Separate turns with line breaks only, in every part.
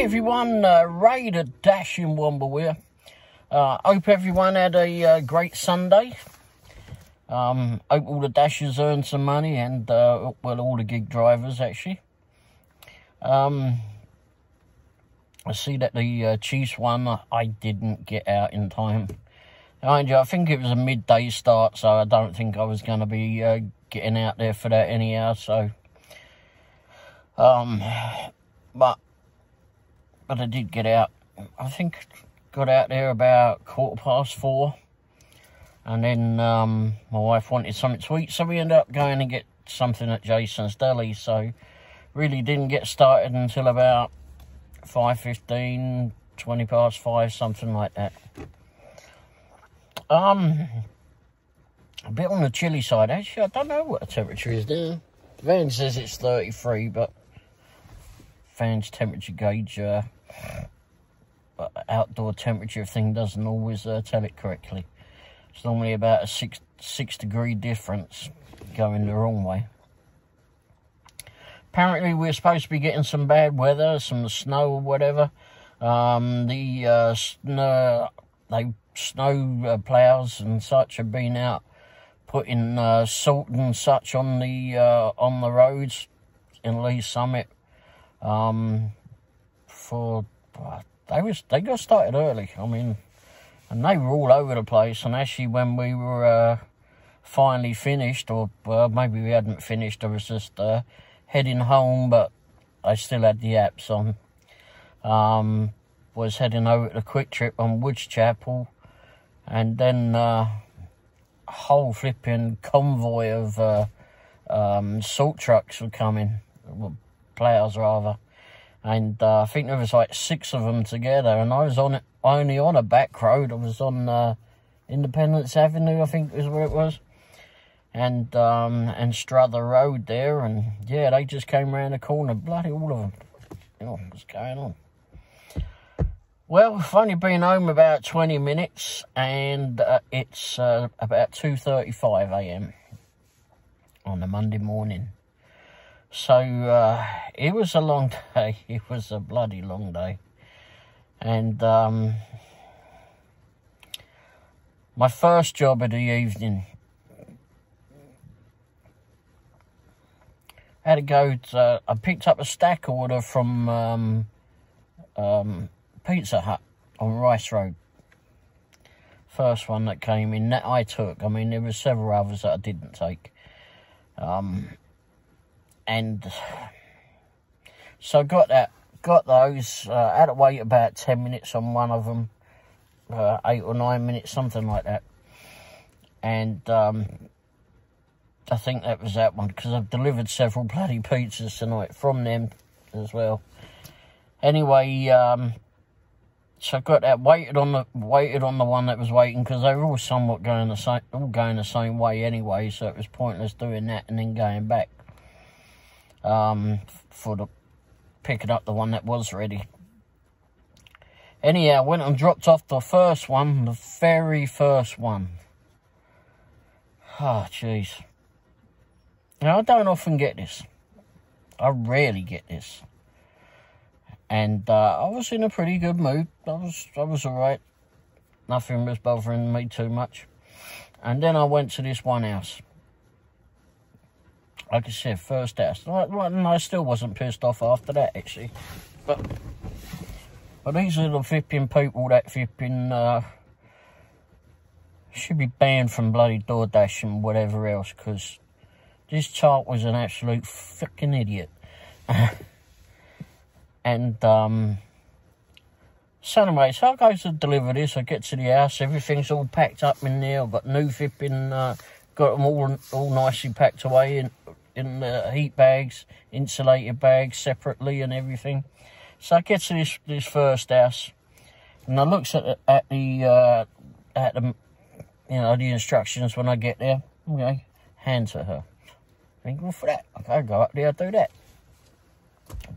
Hey everyone, Ray the Dashing Womble here. Hope everyone had a great Sunday. Hope all the Dashers earned some money and, well, all the gig drivers actually. I see that the Chiefs won. I didn't get out in time. Mind you, I think it was a midday start, so I don't think I was going to be getting out there for that anyhow, so... But I did get out. I think got out there about 4:15. And then my wife wanted something to eat, so we ended up going and get something at Jason's Deli. So really didn't get started until about 5:15, 5:20, something like that. A bit on the chilly side. Actually, I don't know what the temperature is there. The van says it's 33, but fan's temperature gauge, outdoor temperature thing doesn't always tell it correctly. It's normally about a six degree difference going the wrong way. Apparently we're supposed to be getting some bad weather, some snow or whatever. Snow plows and such have been out putting salt and such on the roads in Lee Summit. They got started early. I mean, and they were all over the place. And actually, when we were finally finished, or well, maybe we hadn't finished, I was just heading home, but I still had the apps on. Was heading over to the Quick Trip on Woods Chapel, and then a whole flipping convoy of salt trucks were coming, plows rather. And I think there was like 6 of them together, and I was only on a back road. I was on Independence Avenue, I think is where it was, and Strother Road there, and yeah, they just came round the corner, bloody all of them. You know, what's going on? Well, I've only been home about 20 minutes, and it's about 2:35 a.m. on a Monday morning. So, it was a long day. It was a bloody long day. And, my first job of the evening, I had to go to, I picked up a stack order from, Pizza Hut on Rice Road. First one that came in, that I took. I mean, there were several others that I didn't take. And so got those, had to wait about 10 minutes on one of them, 8 or 9 minutes, something like that. And I think that was that one, because I've delivered several bloody pizzas tonight from them as well. Anyway, so I got that, waited on the one that was waiting, because they were all somewhat going the same way anyway, so it was pointless doing that and then going back. For picking up the one that was ready. Anyhow, went and dropped off the first one, the very first one. Oh, jeez. Now, I don't often get this. I rarely get this. And I was in a pretty good mood. I was alright. Nothing was bothering me too much. And then I went to this one house. Like I said, first house. And I still wasn't pissed off after that, actually. But these are the flipping people that flipping should be banned from bloody DoorDash and whatever else, because this chart was an absolute fucking idiot. And so anyway, so I go to deliver this. I get to the house, everything's all packed up in there. I've got new flipping, got them all nicely packed away in the heat bags, insulated bags separately and everything. So I get to this first house, and I looks at the you know, the instructions when I get there. Okay, hand to her. Think, well, for that, okay, go up there, do that.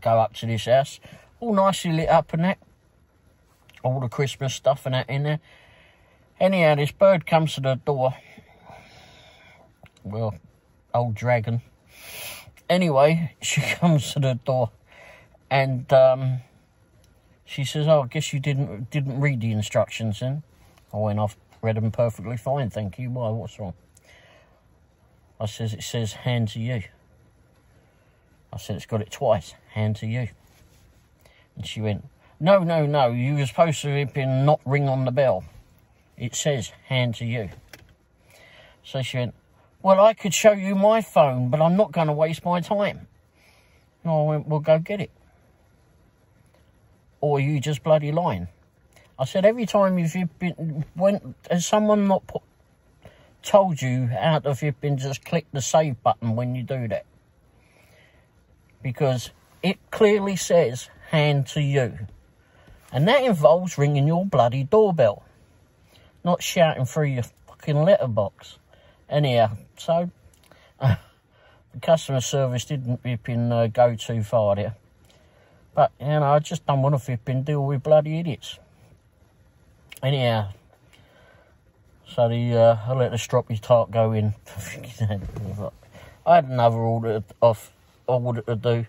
Go up to this house, all nicely lit up and that, all the Christmas stuff and that in there. Anyhow, this bird comes to the door. Well, old dragon. Anyway, she comes to the door, and She says, oh, I guess you didn't read the instructions then. I went, I've read them perfectly fine, thank you. Why, what's wrong? I says, it says hand to you. I said, it's got it twice, hand to you. And she went, no, you were supposed to have been not ring on the bell. It says hand to you. So she went, well, I could show you my phone, but I'm not going to waste my time. And I went, well, go get it. Or are you just bloody lying? I said, every time has someone not told you how to just click the save button when you do that? Because it clearly says hand to you. And that involves ringing your bloody doorbell. Not shouting through your fucking letterbox. Anyhow, so the customer service didn't go too far there. But, you know, I just don't want to deal with bloody idiots. Anyhow, so I let the stroppy tart go in. I had another order to do.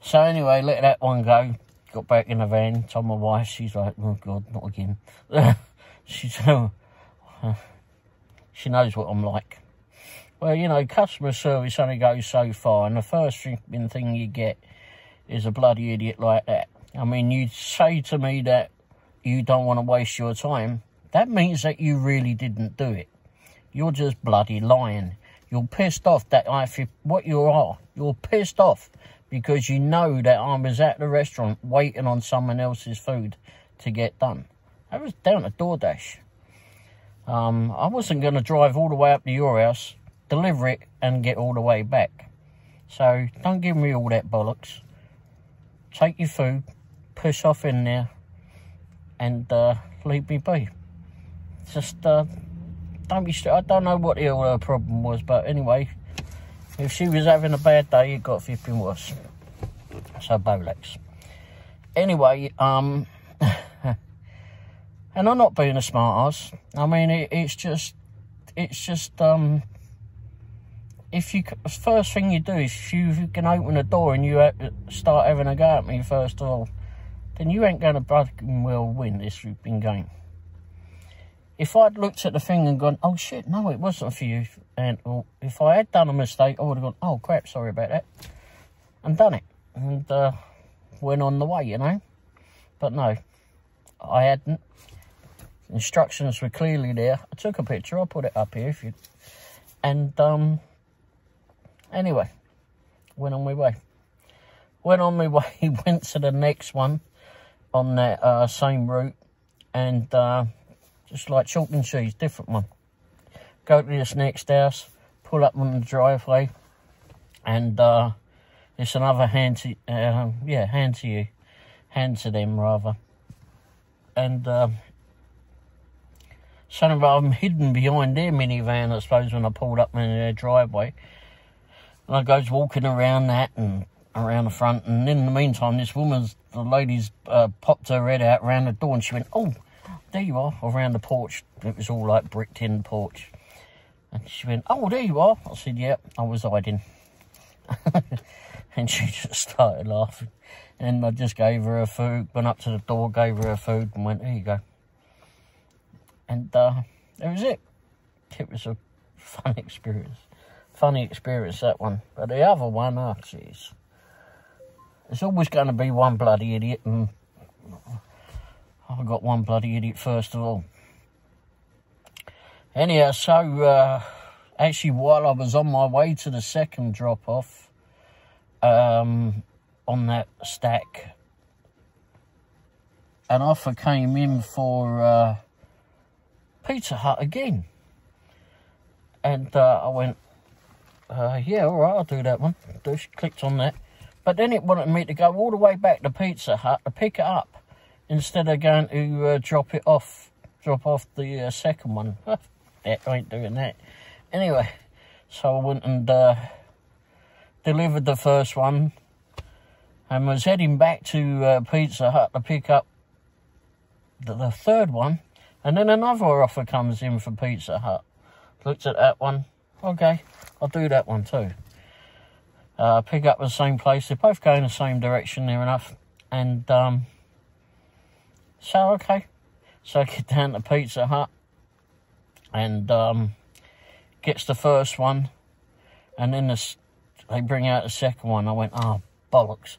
So anyway, let that one go. Got back in the van, told my wife, she's like, oh God, not again. She knows what I'm like. Well, you know, customer service only goes so far, and the first thing you get is a bloody idiot like that. I mean, you say to me that you don't want to waste your time. That means that you really didn't do it. You're just bloody lying. You're pissed off that you're pissed off because you know that I was at the restaurant waiting on someone else's food to get done. I was down at DoorDash. I wasn't going to drive all the way up to your house, deliver it, and get all the way back. So don't give me all that bollocks. Take your food, push off in there, and leave me be. Just don't be. I don't know what the hell her problem was, but anyway, if she was having a bad day, it got flipping worse. So Bolex. Anyway, and I'm not being a smart ass. I mean, it's just, if you, first thing you do is if you can open the door and you start having a go at me first of all, then you ain't going to fucking well win this flipping game. If I'd looked at the thing and gone, oh shit, no, it wasn't for you, and if I had done a mistake, I would have gone, oh crap, sorry about that, and done it, and went on the way, you know. But no, I hadn't. Instructions were clearly there. I took a picture, I'll put it up here if you. And anyway, went on my way. Went to the next one on that same route, and just like chalk and cheese, different one. Go to this next house, pull up on the driveway, and it's another hand to them rather. And suddenly I'm hidden behind their minivan, I suppose, when I pulled up in their driveway. And I goes walking around that and around the front, and in the meantime, the lady's popped her head out around the door, and she went, oh, there you are, around the porch. It was all like brick tin porch. And she went, oh, there you are. I said, yeah, I was hiding. And she just started laughing. And I just gave her food, went up to the door, gave her food, and went, there you go. And that was it. It was a fun experience. Funny experience, that one. But the other one, oh, jeez. There's always going to be one bloody idiot, and I got one bloody idiot first of all. Anyhow, so actually while I was on my way to the second drop-off on that stack, an offer came in for Pizza Hut again. And I went, yeah, all right, I'll do that one. Just clicked on that. But then it wanted me to go all the way back to Pizza Hut to pick it up, instead of going to drop off the second one. I ain't doing that. Anyway, so I went and delivered the first one, and was heading back to Pizza Hut to pick up the third one, and then another offer comes in for Pizza Hut. Looked at that one. Okay, I'll do that one too. Pick up the same place. They both go in the same direction near enough, and So, okay. So I get down to Pizza Hut and gets the first one. And then they bring out the second one. I went, oh, bollocks.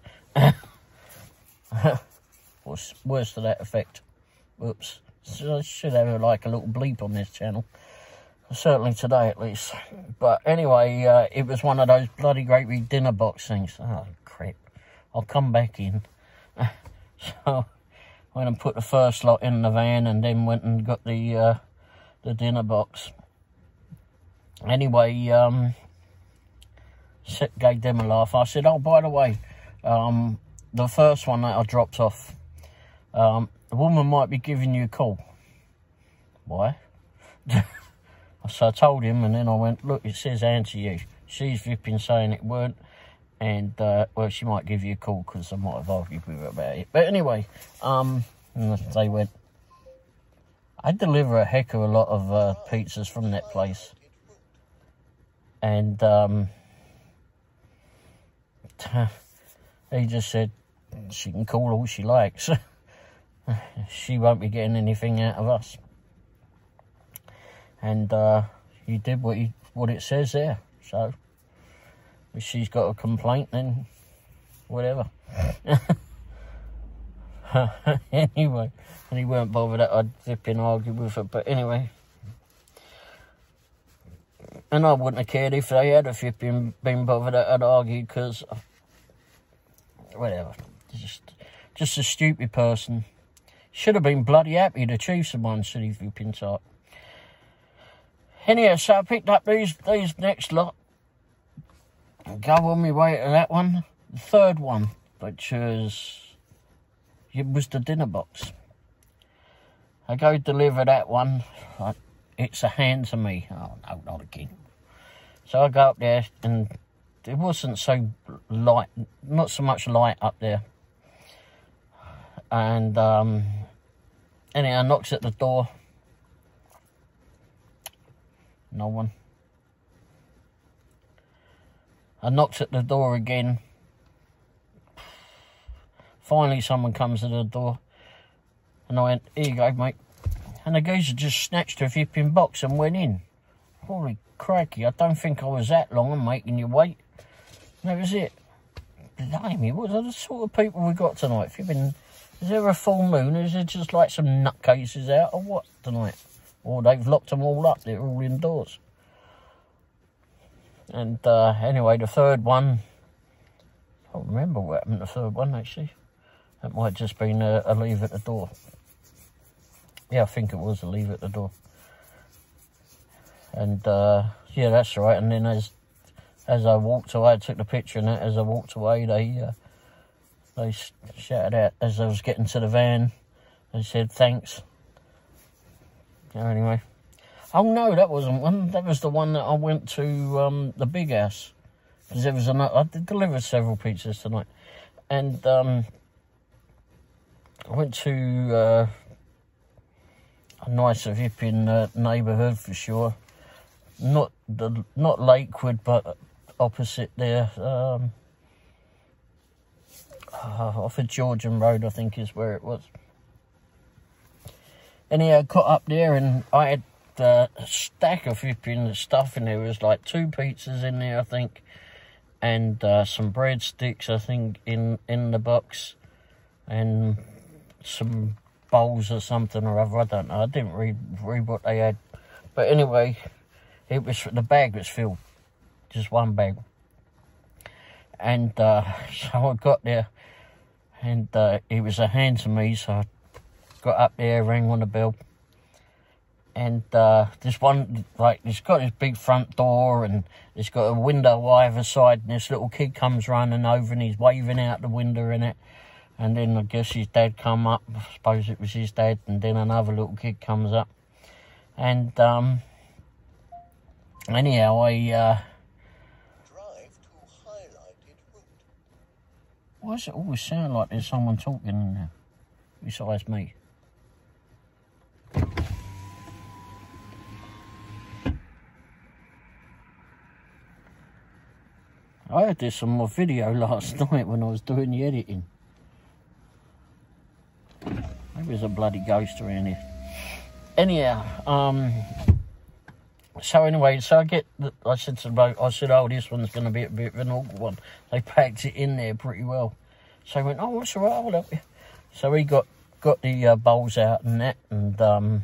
Worse to that effect. Whoops. So I should have like a little bleep on this channel. Certainly today at least. But anyway, it was one of those bloody great big dinner box things. Oh, crap. I'll come back in. So went and put the first lot in the van and then went and got the dinner box. Anyway, gave them a laugh. I said, oh, by the way, the first one that I dropped off, the woman might be giving you a call. Why? So I told him, and then I went, look, it says answer you. She's flipping saying it weren't. And, well, she might give you a call because I might have argued with her about it. But anyway, they went, I deliver a heck of a lot of pizzas from that place. And he just said she can call all she likes. She won't be getting anything out of us. And you did what it says there. So if she's got a complaint, then whatever. Anyway, and he weren't bothered that I'd flipping argue with her. But anyway, and I wouldn't have cared if they had a flipping been bothered that I'd argued, because whatever. Just a stupid person. Should have been bloody happy to achieve someone, silly flipping type. Anyhow, so I picked up these next lot. Go on my way to that one. The third one, which was the dinner box. I go deliver that one. It's a hand to me. Oh, no, not again. So I go up there, and it wasn't so light, not so much light up there. And anyhow, knocks at the door. No one. I knocked at the door again. Finally, someone comes to the door. And I went, here you go, mate. And the geezer just snatched a flipping box and went in. Holy crikey, I don't think I was that long on making you wait. And that was it. Blimey, what are the sort of people we got tonight? Flipping, is there a full moon? Is there just like some nutcases out or what tonight? Or they've locked them all up, they're all indoors. And anyway, the third one, I don't remember what happened to the third one actually. That might have just been a leave at the door. Yeah, I think it was a leave at the door. And yeah, that's right. And then as I walked away, I took the picture, and as I walked away, they shouted out as I was getting to the van. They said thanks. Anyway, oh no, that wasn't one. That was the one that I went to the big house, because there was another. I did deliver several pizzas tonight, and I went to a nicer hipping neighbourhood for sure. Not Lakewood, but opposite there. Off of Georgian Road, I think is where it was. Anyhow, I got up there and I had a stack of flipping stuff in there. There was like 2 pizzas in there, I think, and some breadsticks, I think, in the box, and some bowls or something or other. I don't know. I didn't read what they had, but anyway, the bag was filled, just one bag, and so I got there, and it was a hand to me, so I got up there, rang on the bell, and this one, like, it's got this big front door, and it's got a window either side, and this little kid comes running over, and he's waving out the window in it, and then I guess his dad come up, I suppose it was his dad, and then another little kid comes up, and anyhow, I
drive to highlighted route.
Why does it always sound like there's someone talking in there besides me? I had this on my video last night when I was doing the editing. Maybe there's a bloody ghost around here. Anyhow, so anyway, so I said to the bloke, I said, oh, this one's going to be a bit of an awkward one. They packed it in there pretty well. So he went, oh, that's all right, I'll help you. So he got the bowls out and that, and then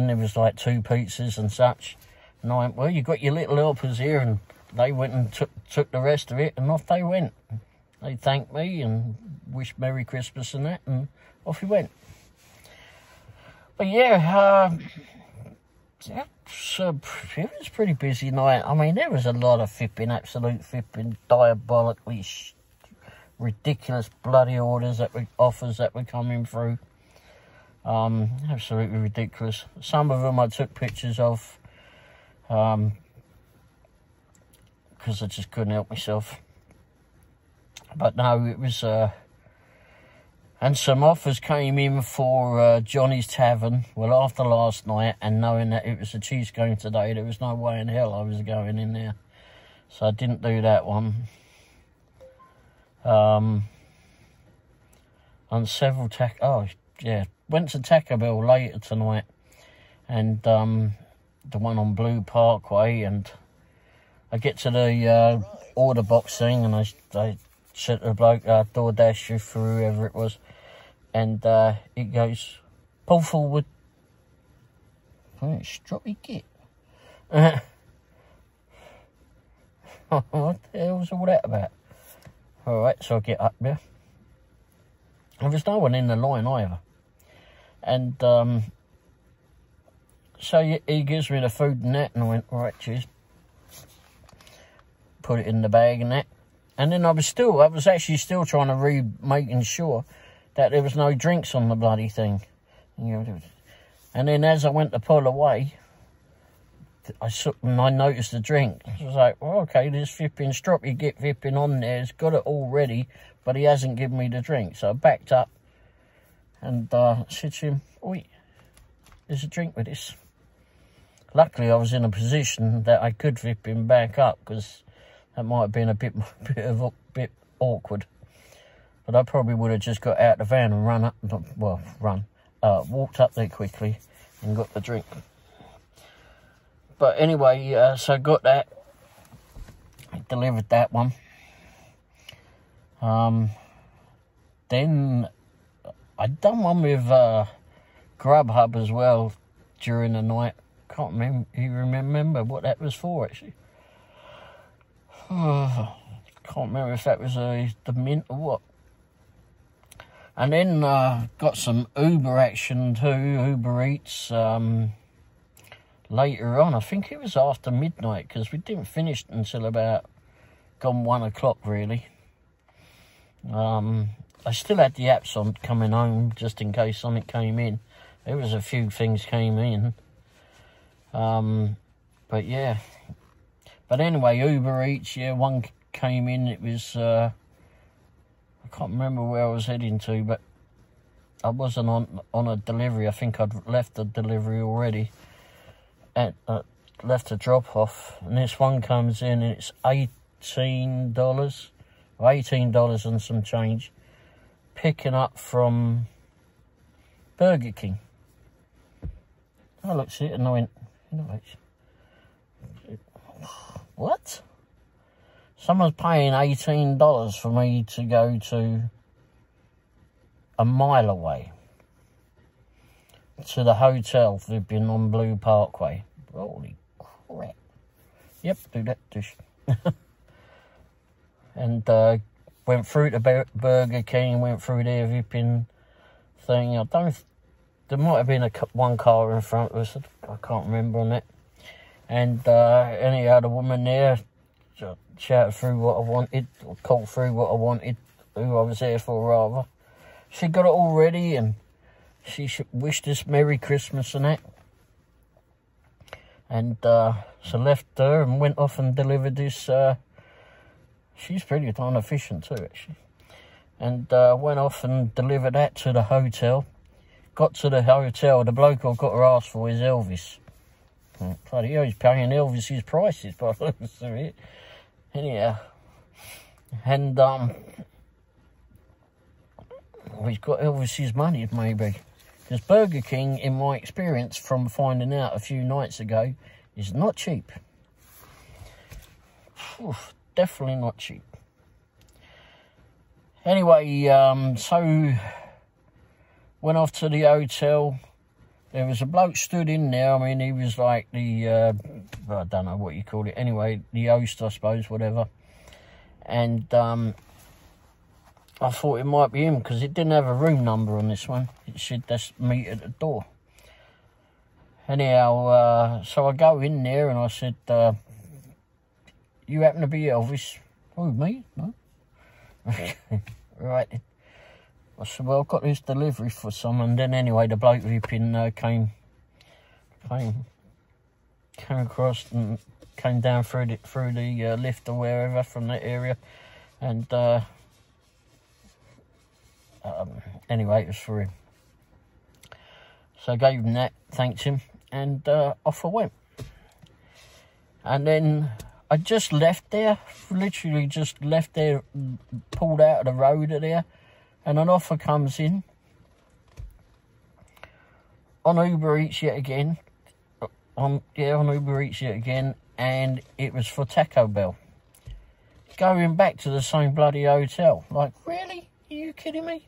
there was like 2 pizzas and such. And I went, well, you got your little helpers here, and they went and took the rest of it, and off they went. They thanked me and wished Merry Christmas and that, and off he went. But yeah, it was a pretty busy night. I mean, there was a lot of absolute diabolically ridiculous bloody offers that were coming through. Absolutely ridiculous. Some of them I took pictures of, because I just couldn't help myself. But no, it was, and some offers came in for Johnny's Tavern. Well, after last night, and knowing that it was a Chiefs game today, there was no way in hell I was going in there. So I didn't do that one. On several went to Taco Bell later tonight, and the one on Blue Parkway, and I get to the order box thing, and I said to the bloke, DoorDash for whoever it was, and it goes, pull forward. Stroppy git. What the hell was all that about? Alright, so I get up there. And there's no one in the line either. And so he gives me the food and that, and I went, alright, cheers. Put it in the bag and that. And then I was actually still trying to read, making sure that there was no drinks on the bloody thing. And then as I went to pull away, I noticed the drink. I was like, well, okay, there's flipping Stroppy Git flipping on there. He's got it all ready, but he hasn't given me the drink. So I backed up and said to him, oi, there's a drink with this. Luckily, I was in a position that I could flip him back up, because that might have been a bit awkward. But I probably would have just got out the van and walked up there quickly and got the drink. But anyway, so I got that. I delivered that one. Then I'd done one with Grubhub as well during the night. Can't remember what that was for, actually. Can't remember if that was the Mint or what. And then got some Uber action too, Uber Eats, later on. I think it was after midnight, because we didn't finish until about gone 1 o'clock, really. I still had the apps on coming home, just in case something came in. There was a few things came in. But yeah. But anyway, Uber Eats, yeah, one came in. It was, I can't remember where I was heading to, but I wasn't on a delivery. I think I'd left the delivery already. And left a drop off. And this one comes in and it's $18. $18 and some change. Picking up from Burger King. I looked at it and I went, what? Someone's paying $18 for me to go to a mile away to the hotel flipping on Blue Parkway. Holy crap. Yep, do that dish. And went through to Burger King, went through their vipping thing. There might have been one car in front of us. I can't remember on that. And anyhow, the woman there shouted through what I wanted, or called through what I wanted, who I was there for, rather. She got it all ready, and she wished us Merry Christmas and that. And so left her and went off and delivered this. She's pretty darn efficient too, actually. And went off and delivered that to the hotel. Got to the hotel, the bloke I've got to ask for is Elvis. Bloody hell, he's paying Elvis's prices, by the looks of it. Anyhow. And Well, he's got Elvis's money, maybe. Because Burger King, in my experience from finding out a few nights ago, is not cheap. Oof, definitely not cheap. Anyway, so went off to the hotel. There was a bloke stood in there. I mean, he was like the, I don't know what you call it. Anyway, the host, I suppose, whatever. And I thought it might be him because it didn't have a room number on this one. It said just meet at the door. Anyhow, so I go in there and I said, you happen to be Elvis? Oh, me? No? Right. I said, well, I've got this delivery for someone. Then anyway, the bloke ripping came across and came down through the lift or wherever from that area. And anyway, it was for him. So I gave him that, thanked him, and off I went. And then I just left there, literally just left there, pulled out of the road there, and an offer comes in on Uber Eats yet again. On Uber Eats yet again, and it was for Taco Bell. Going back to the same bloody hotel. Like, really? Are you kidding me?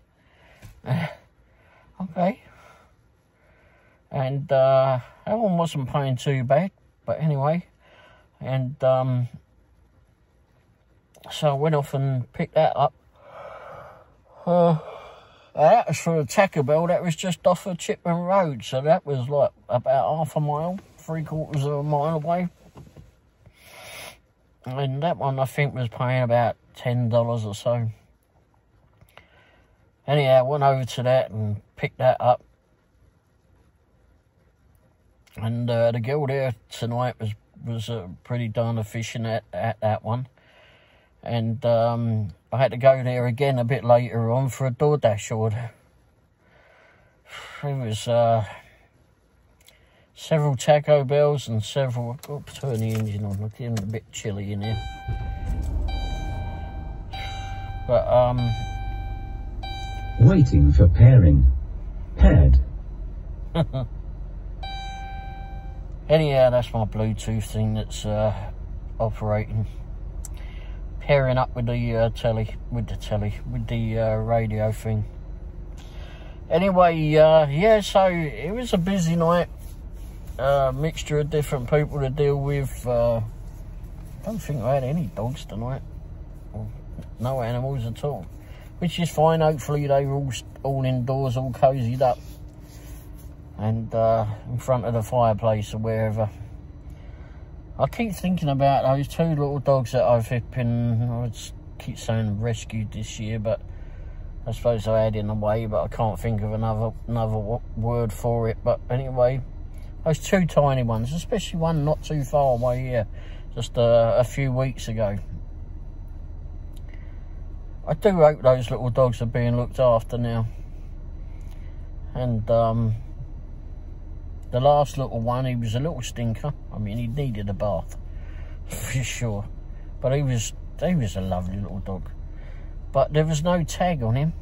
Okay. And that one wasn't paying too bad, but anyway. And so I went off and picked that up. That was for a Taco Bell. That was just off of Chipman Road, so that was like about half a mile, 3/4 of a mile away. And that one I think was paying about $10 or so. Anyhow, I went over to that and picked that up. And the girl there tonight was pretty darn efficient at that one. And I had to go there again a bit later on for a DoorDash order. It was several Taco Bells and several... I've got to turn the engine on. It's getting a bit chilly in here. But,
waiting for pairing. Paired.
Anyhow, that's my Bluetooth thing that's operating. Pairing up with the radio thing. Anyway, yeah, so it was a busy night. Mixture of different people to deal with. I don't think I had any dogs tonight. No animals at all. Which is fine. Hopefully they were all indoors, all cozied up. And in front of the fireplace or wherever. I keep thinking about those two little dogs that I've been, I would keep saying rescued this year, but I suppose I had in a way, but I can't think of another word for it. But anyway, those two tiny ones, especially one not too far away here, just a few weeks ago. I do hope those little dogs are being looked after now. And the last little one, he was a little stinker. I mean, he needed a bath, for sure. But he was a lovely little dog. But there was no tag on him.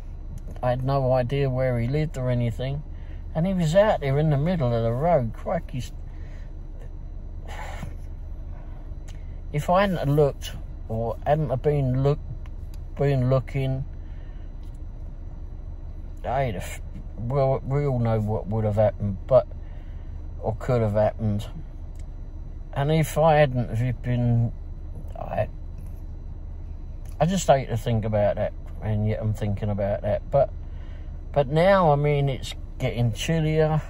I had no idea where he lived or anything. And he was out there in the middle of the road. Crikey. If I hadn't looked, or hadn't been looking, well, we all know what would have happened, or could have happened. And if I hadn't been, I just hate to think about that, and yet I'm thinking about that. But now, I mean, it's getting chillier.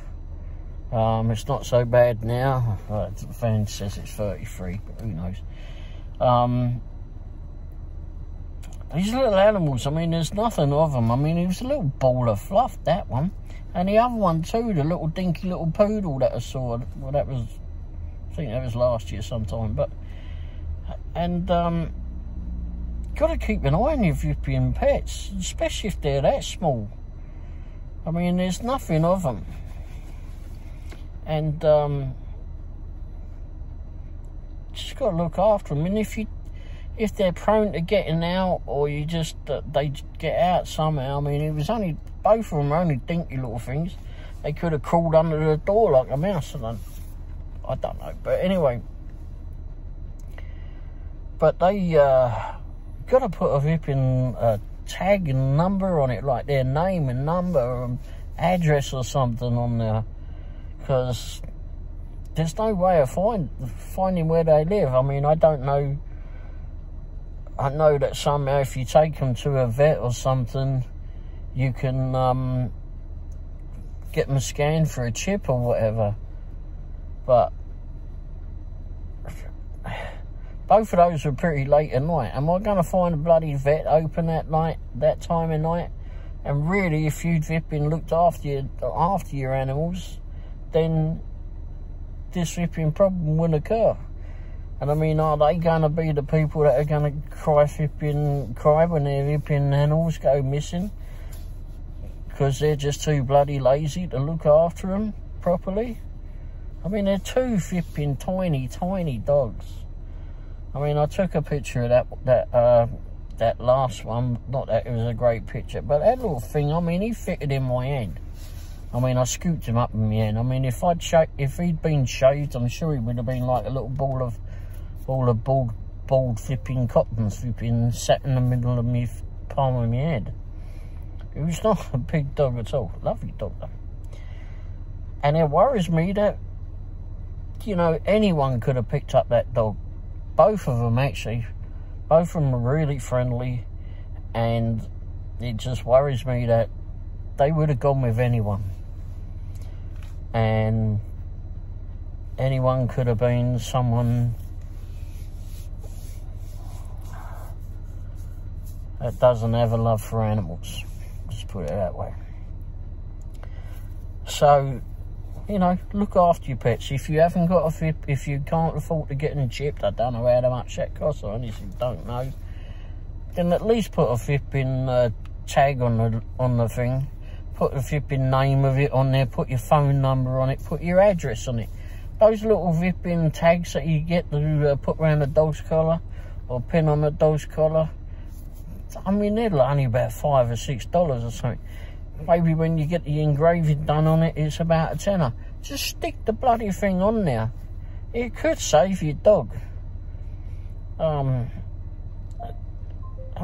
It's not so bad now. The fan says it's 33, but who knows? These little animals, I mean, there's nothing of them. I mean, he was a little ball of fluff, that one. And the other one too, the little dinky little poodle that I saw. Well, I think that was last year sometime. But, and, got to keep an eye on your European pets, especially if they're that small. I mean, there's nothing of them. And, just got to look after them. And if if they're prone to getting out, or you just they get out somehow. I mean, it was only, both of them were only dinky little things. They could have crawled under the door like a mouse. I don't know, but anyway. But they got to put a flipping tag and number on it, like their name and number and address or something on there, because there's no way of finding where they live. I mean, I don't know. I know that somehow if you take them to a vet or something, you can get them scanned for a chip or whatever. But both of those were pretty late at night. Am I going to find a bloody vet open that night, that time of night? And really, if you'd been looked after your animals, then this flipping problem wouldn't occur. And I mean, are they going to be the people that are going to cry when their flipping animals go missing? Because they're just too bloody lazy to look after them properly? I mean, they're two flipping tiny, tiny dogs. I mean, I took a picture of that last one. Not that it was a great picture, but that little thing, I mean, he fitted in my hand. I mean, I scooped him up in my hand. I mean, if he'd been shaved, I'm sure he would have been like a little ball of bald flipping cotton flipping sat in the middle of my palm of my hand. It was not a big dog at all. Lovely dog though. And it worries me that, you know, anyone could have picked up that dog. Both of them, actually. Both of them are really friendly. And it just worries me that they would have gone with anyone. And anyone could have been someone that doesn't have a love for animals. Just put it that way. So, you know, look after your pets. If you haven't got if you can't afford to get them chipped, I don't know how much that costs or anything, don't know, then at least put a flipping tag on the thing. Put the flipping name of it on there, put your phone number on it, put your address on it. Those little flipping tags that you get to put around the dog's collar or pin on the dog's collar, I mean, they're only about $5 or $6 or something. Maybe when you get the engraving done on it, it's about a tenner. Just stick the bloody thing on there. It could save your dog. I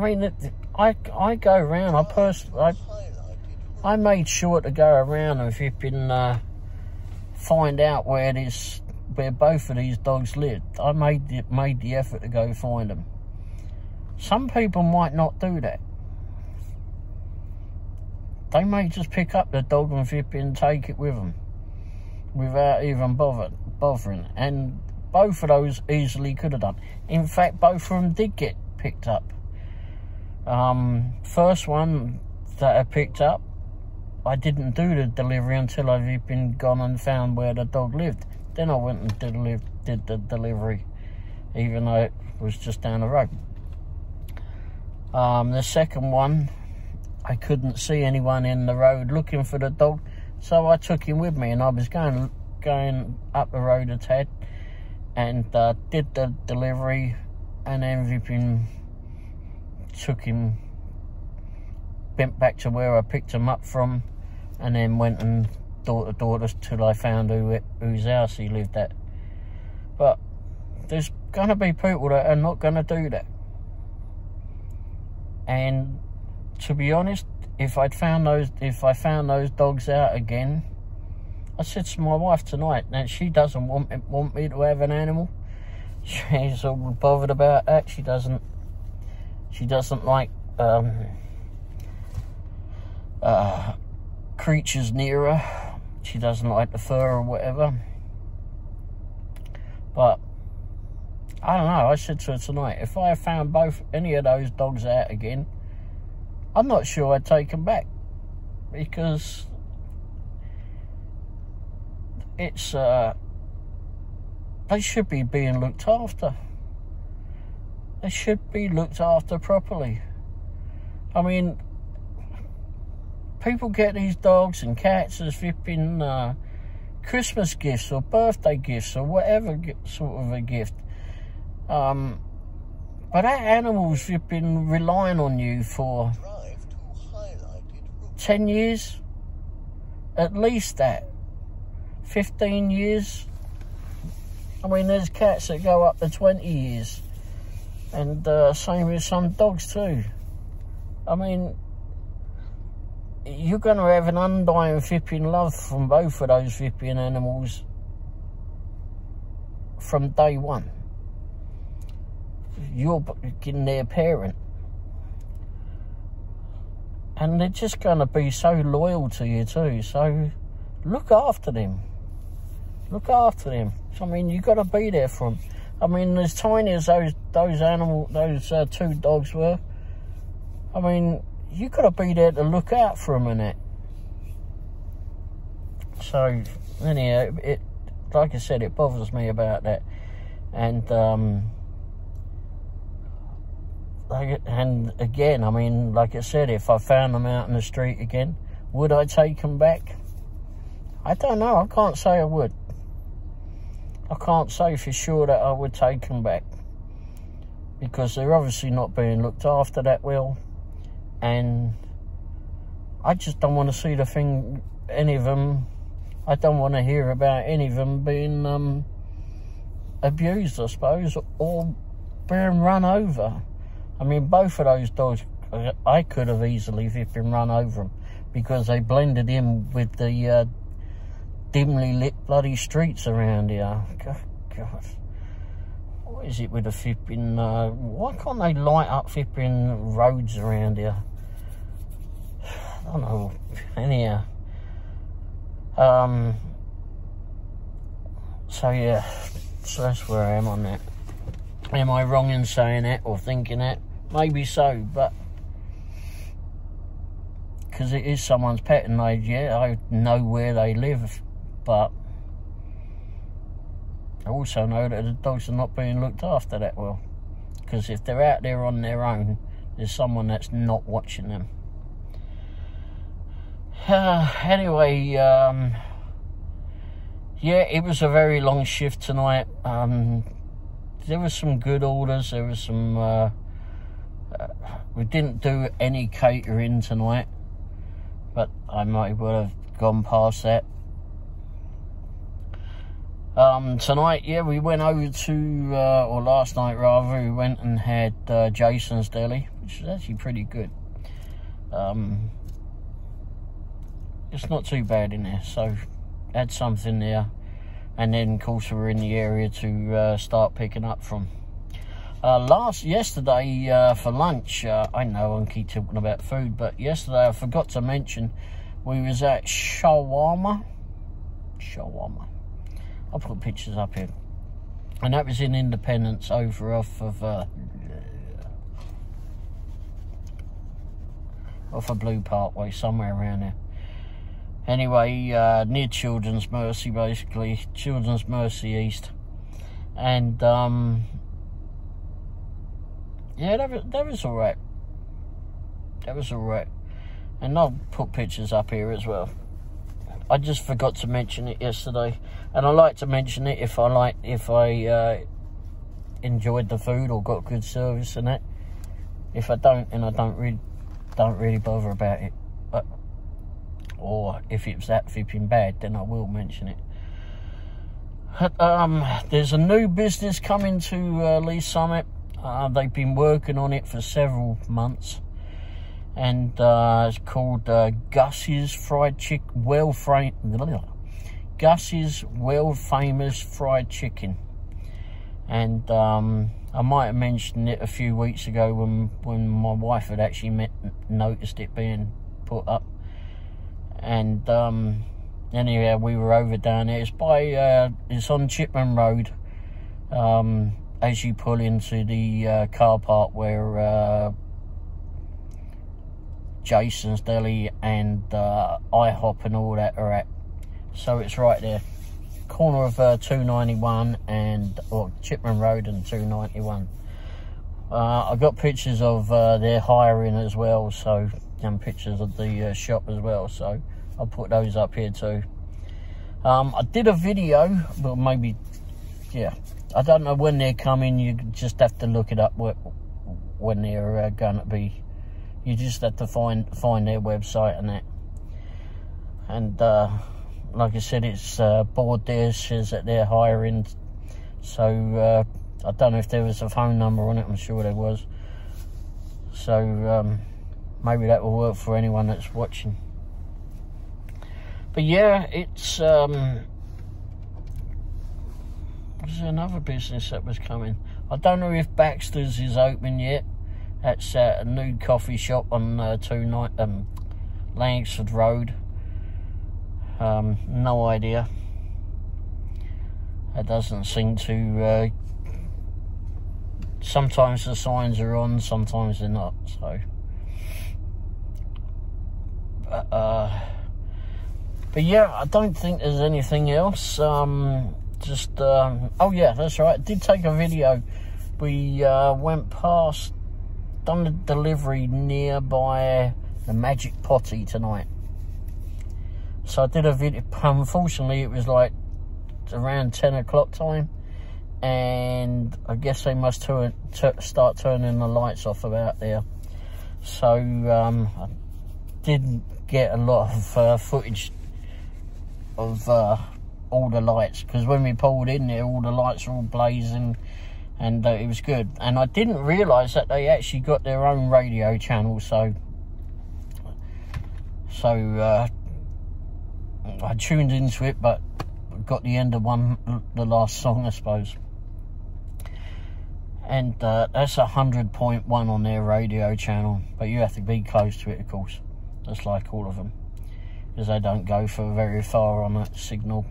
mean, I go around, I made sure to go around and find out where both of these dogs lived. I made the effort to go find them. Some people might not do that. They may just pick up the dog and take it with them without even bothering. And both of those easily could have done. In fact, both of them did get picked up. First one that I picked up, I didn't do the delivery until I'd gone and found where the dog lived. Then I went and did the delivery, even though it was just down the road. The second one, I couldn't see anyone in the road looking for the dog, so I took him with me, and I was going up the road a tad, and did the delivery, and then took him, bent back to where I picked him up from, and then went and door to door till I found whose house he lived at. But there's going to be people that are not going to do that. And to be honest, if I found those dogs out again, I said to my wife tonight that she doesn't want me to have an animal. She's all bothered about that. She doesn't like creatures near her. She doesn't like the fur or whatever. But I don't know, I said to her tonight, if I found any of those dogs out again, I'm not sure I'd take them back, because it's they should be being looked after. They should be looked after properly. I mean, people get these dogs and cats as flipping Christmas gifts or birthday gifts or whatever sort of a gift. But that animal's been relying on you for
Drive to highlighted route.
10 years. At least that. 15 years. I mean, there's cats that go up to 20 years. And same with some dogs too. I mean, you're going to have an undying flipping love from both of those flipping animals from day one. You're getting their parent. And they're just going to be so loyal to you too. So look after them. Look after them. I mean, you've got to be there for them. I mean, as tiny as those two dogs were, I mean, you got to be there to look out for them and that. So, anyhow, like I said, it bothers me about that. And again, I mean, like I said, if I found them out in the street again, would I take them back? I don't know. I can't say I would. I can't say for sure that I would take them back, because they're obviously not being looked after that well, and I just don't want to see any of them. I don't want to hear about any of them being abused, I suppose, or being run over. I mean, both of those dogs, I could have easily been run over them because they blended in with the dimly lit bloody streets around here. God. What is it with the flipping... why can't they light up flipping roads around here? I don't know. Anyhow. So, yeah. So that's where I am on that. Am I wrong in saying that or thinking that? Maybe so, but... because it is someone's pet, and I know where they live. But I also know that the dogs are not being looked after that well. Because if they're out there on their own, there's someone that's not watching them. Anyway, yeah, it was a very long shift tonight. There was some good orders. There was some... we didn't do any catering tonight, but I might well have gone past that. Tonight, yeah, we went over to, or last night rather, we went and had Jason's Deli, which is actually pretty good. It's not too bad in there, so had something there. And then, of course, we were in the area to start picking up from. Yesterday, for lunch, I know I keep talking about food, but yesterday I forgot to mention we was at Shawarma. I'll put pictures up here. And that was in Independence over off of Blue Parkway, somewhere around there. Anyway, near Children's Mercy, basically. Children's Mercy East. And, yeah, that was alright. That was alright. And I'll put pictures up here as well. I just forgot to mention it yesterday, and I like to mention it if I enjoyed the food or got good service and that. If I don't, then I don't really bother about it. But or if it's that flipping bad, then I will mention it. There's a new business coming to Lee Summit. They've been working on it for several months. And it's called Gus's Fried Chicken, Gus's World Famous Fried Chicken. And I might have mentioned it a few weeks ago when my wife had actually noticed it being put up. And anyhow, we were over down there. It's it's on Chipman Road. As you pull into the car park where Jason's Deli and IHOP and all that are at. So it's right there, corner of 291 and Chipman Road and 291. I've got pictures of their hiring as well, so and pictures of the shop as well, so I'll put those up here too. I did a video, but maybe, yeah, I don't know when they're coming. You just have to look it up when they're going to be. You just have to find their website and that. And like I said, it's board there says that they're hiring. So I don't know if there was a phone number on it. I'm sure there was. So maybe that will work for anyone that's watching. But yeah, it's there's another business that was coming. I don't know if Baxter's is open yet. That's a nude coffee shop on Langsford Road. No idea. It doesn't seem to. Sometimes the signs are on, sometimes they're not. So, but yeah, I don't think there's anything else. Oh yeah, that's right. I did take a video. We went past, done the delivery nearby the Magic Potty tonight. So I did a video. Unfortunately, it was like around 10 o'clock time, and I guess they must start turning the lights off about there. So I didn't get a lot of footage of all the lights, because when we pulled in there, all the lights were all blazing, and it was good. And I didn't realise that they actually got their own radio channel, so I tuned into it, but got the end of the last song, I suppose. And that's 100.1 on their radio channel, but you have to be close to it, of course, just like all of them, because they don't go for very far on that signal.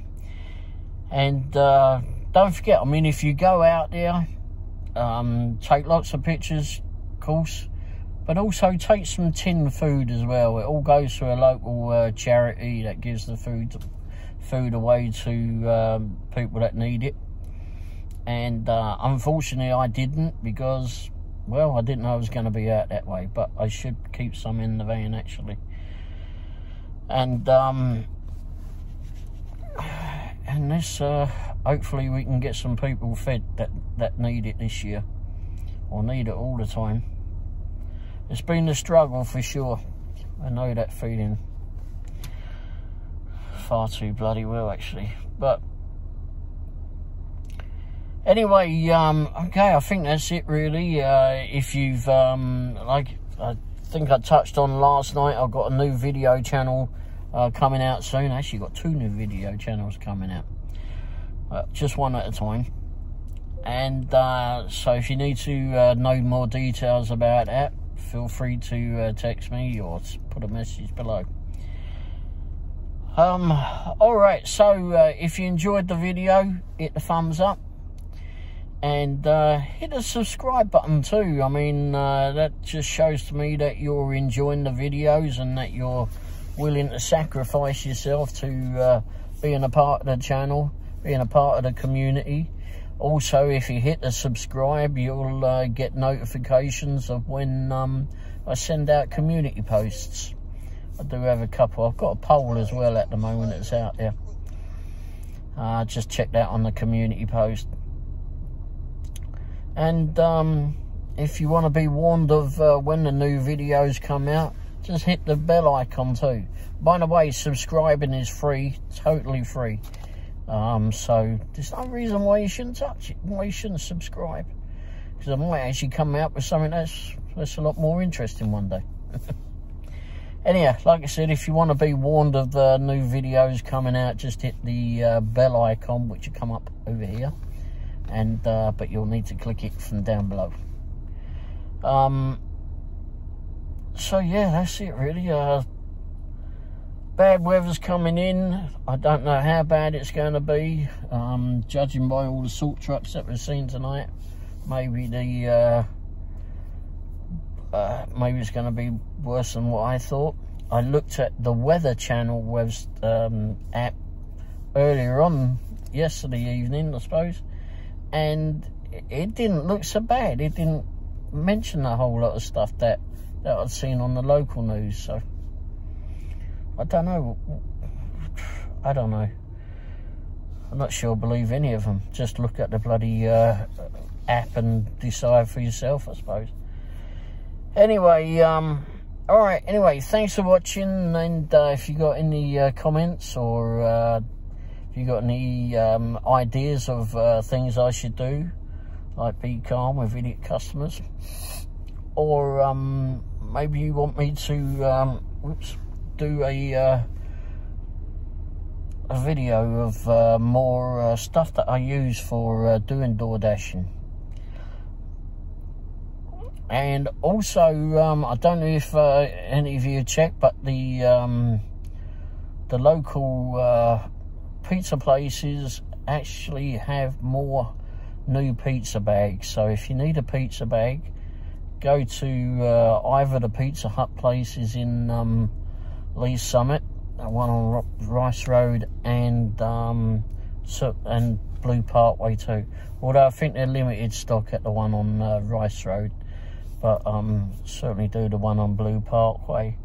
And don't forget, I mean, if you go out there, take lots of pictures, of course, but also take some tin food as well. It all goes to a local charity that gives the food away to people that need it. And unfortunately I didn't, because, well, I didn't know I was going to be out that way, but I should keep some in the van actually. And this hopefully we can get some people fed that need it this year, or need it all the time. It's been a struggle for sure. I know that feeling far too bloody well actually. But anyway, okay, I think that's it really. If you've like I think I touched on last night, I've got a new video channel coming out soon. I actually got 2 new video channels coming out, just one at a time. And so if you need to know more details about that, feel free to text me or put a message below. Alright, so if you enjoyed the video, hit the thumbs up, and hit the subscribe button too. I mean, that just shows to me that you're enjoying the videos and that you're willing to sacrifice yourself to being a part of the channel, being a part of the community. Also, if you hit the subscribe, you'll get notifications of when I send out community posts. I do have a couple. I've got a poll as well at the moment that's out there. Just check that on the community post. And if you want to be warned of when the new videos come out, just hit the bell icon too. By the way, subscribing is free, totally free. So there's no reason why you shouldn't touch it, why you shouldn't subscribe, because I might actually come out with something that's a lot more interesting one day. Anyhow, like I said, if you want to be warned of the new videos coming out, just hit the bell icon, which will come up over here, and but you'll need to click it from down below. So yeah, that's it really. Bad weather's coming in. I don't know how bad it's going to be. Judging by all the salt trucks that we've seen tonight, maybe maybe it's going to be worse than what I thought. I looked at the Weather Channel app earlier on yesterday evening, I suppose, and it didn't look so bad. It didn't mention a whole lot of stuff that I'd seen on the local news. So I don't know. I'm not sure I believe any of them. Just look at the bloody app and decide for yourself, I suppose. Anyway, alright, anyway, thanks for watching, and if you got any comments, or if you got any ideas of things I should do, like be calm with idiot customers, or maybe you want me to do a video of more stuff that I use for doing door dashing. And also, I don't know if any of you checked, but the local pizza places actually have more new pizza bags. So if you need a pizza bag, go to either the Pizza Hut places in Lee's Summit, one on Rice Road, and Blue Parkway too. Although I think they're limited stock at the one on Rice Road, but certainly do the one on Blue Parkway.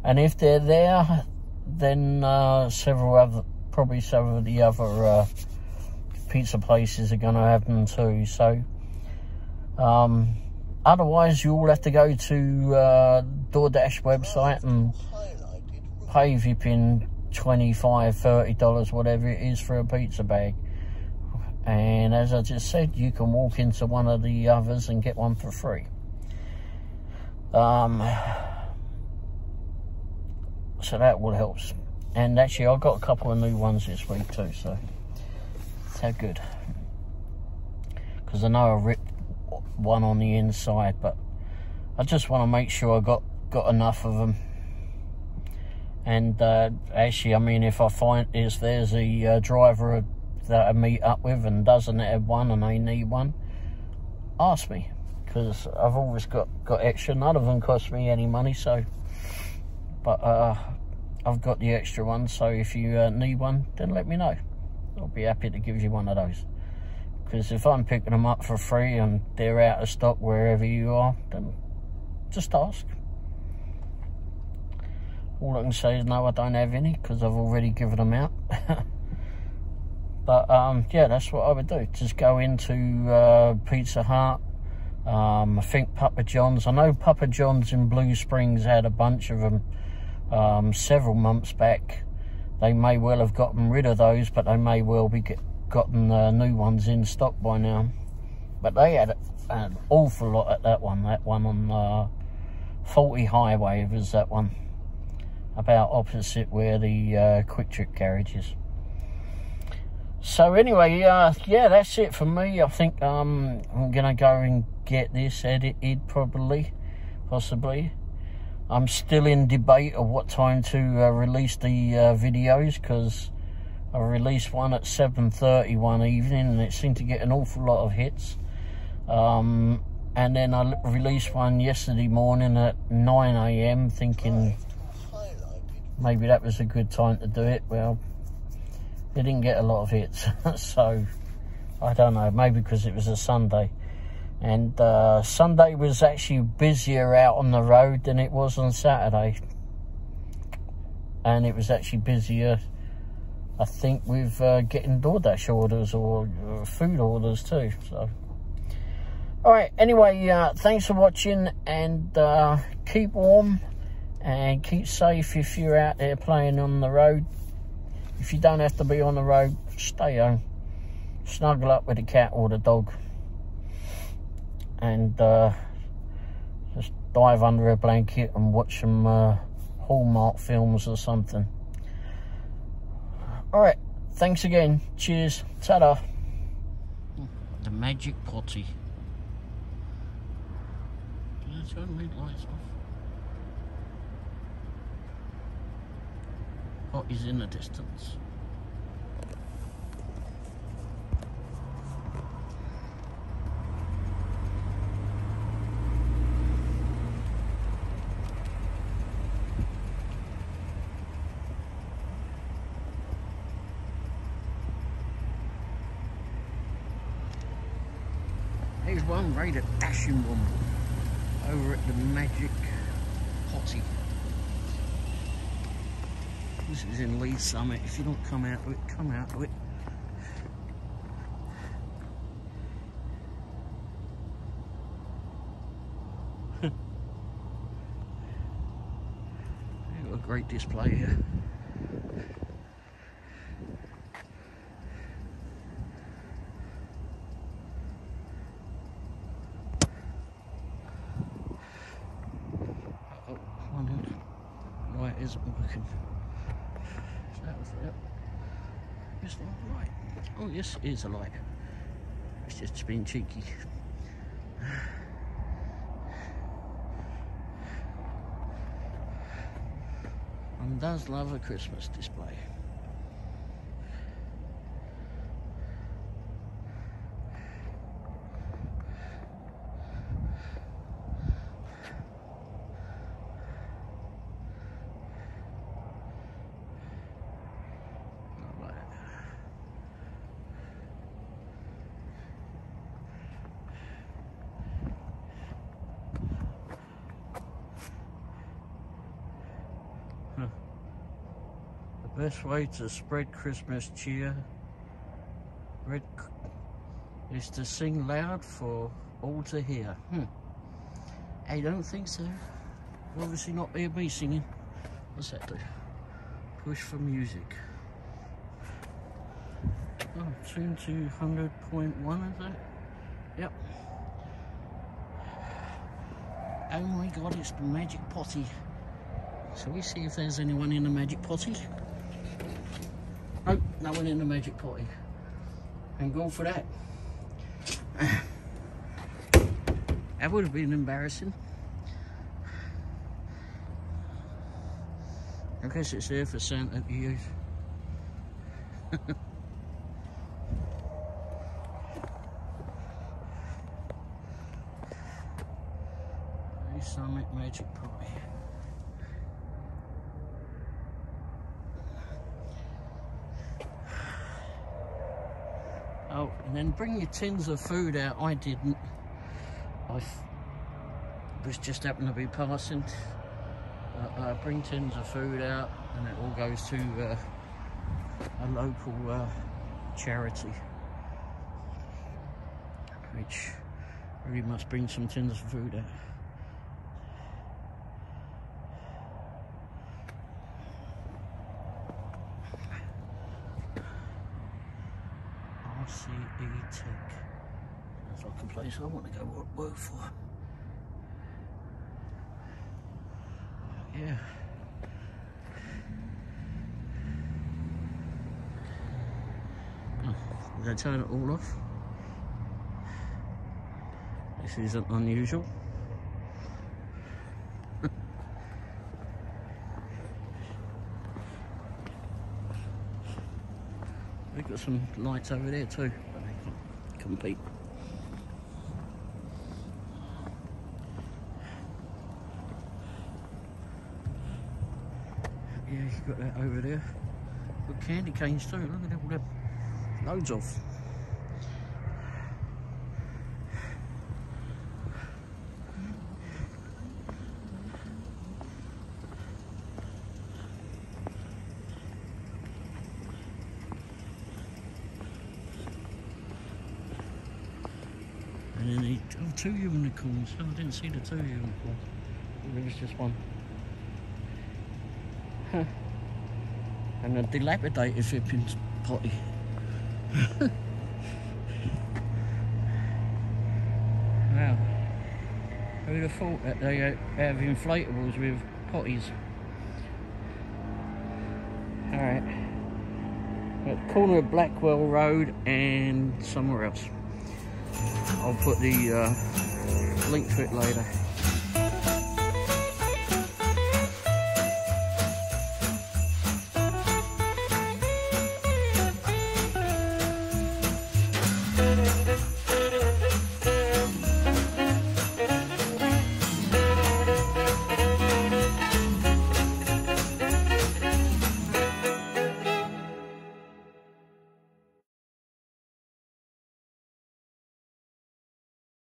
And if they're there, then probably several of the other pizza places are going to have them too. So otherwise, you all have to go to DoorDash website and pay if you pin $25, $30, whatever it is, for a pizza bag. And as I just said, you can walk into one of the others and get one for free. So that will help. And actually, I got a couple of new ones this week too, so how good. Because I know I ripped one on the inside, but I just want to make sure I got enough of them. And actually, I mean, if I find there's a driver that I meet up with and doesn't have one and they need one, ask me, because I've always got extra. None of them cost me any money, so, but I've got the extra one. So if you need one, then let me know. I'll be happy to give you one of those. Because if I'm picking them up for free and they're out of stock wherever you are, then just ask. All I can say is no, I don't have any, because I've already given them out. But yeah, that's what I would do. Just go into Pizza Hut. I think Papa John's. I know Papa John's in Blue Springs had a bunch of them several months back. They may well have gotten rid of those, but they may well be gotten new ones in stock by now. But they had an awful lot at that one. That one on 40 Highway was that one, about opposite where the Quick Trip garage is. So anyway, yeah, that's it for me. I think I'm gonna go and get this edited, possibly. I'm still in debate of what time to release the videos, because I released one at 7:30 one evening and it seemed to get an awful lot of hits. And then I released one yesterday morning at 9 AM thinking maybe that was a good time to do it. Well, it didn't get a lot of hits. So I don't know, maybe because it was a Sunday. And Sunday was actually busier out on the road than it was on Saturday. And it was actually busier, I think, with getting DoorDash orders or food orders too. So, alright, anyway, thanks for watching, and keep warm and keep safe if you're out there playing on the road. If you don't have to be on the road, stay home. Snuggle up with the cat or the dog. And just dive under a blanket and watch some Hallmark films or something. Alright, thanks again. Cheers. Ta-da. The magic potty. Let's go and read lights off. Potty's in the distance. Here's one right at dashing one over at the magic potty. This is in Lee's Summit. If you don't come out to it, come out to it. great display here. Oh, light isn't working. Is that it? It's not a light. Oh yes, it is a light. It's just being cheeky. One does love a Christmas display. The best way to spread Christmas cheer is to sing loud for all to hear. I don't think so. Obviously not hear me singing. What's that do? Push for music. Oh, tune to 100.1, is that? Yep. Oh my god, it's the magic potty. Shall we see if there's anyone in the magic potty? Nope, no one in the magic potty. And go for that. That would have been embarrassing. I guess it's there for Santa to use. Summit magic potty. Oh, and then bring your tins of food out. I didn't. I was just happened to be passing. Bring tins of food out, and it all goes to a local charity, which really must bring some tins of food out. RCE Tech. That's like a place I want to go work for. Yeah. Oh, did I turn it all off? This isn't unusual. We've got some lights over there too, but they can't compete. Yeah, you've got that over there. Got candy canes too, look at all them. Loads of. And then the two unicorns. Oh, I didn't see the two unicorns. There was just one. Huh. And a dilapidated flipping potty. Wow. Who'd have thought that they have inflatables with potties? Alright. At the corner of Blackwell Road and somewhere else. I'll put the link to it later.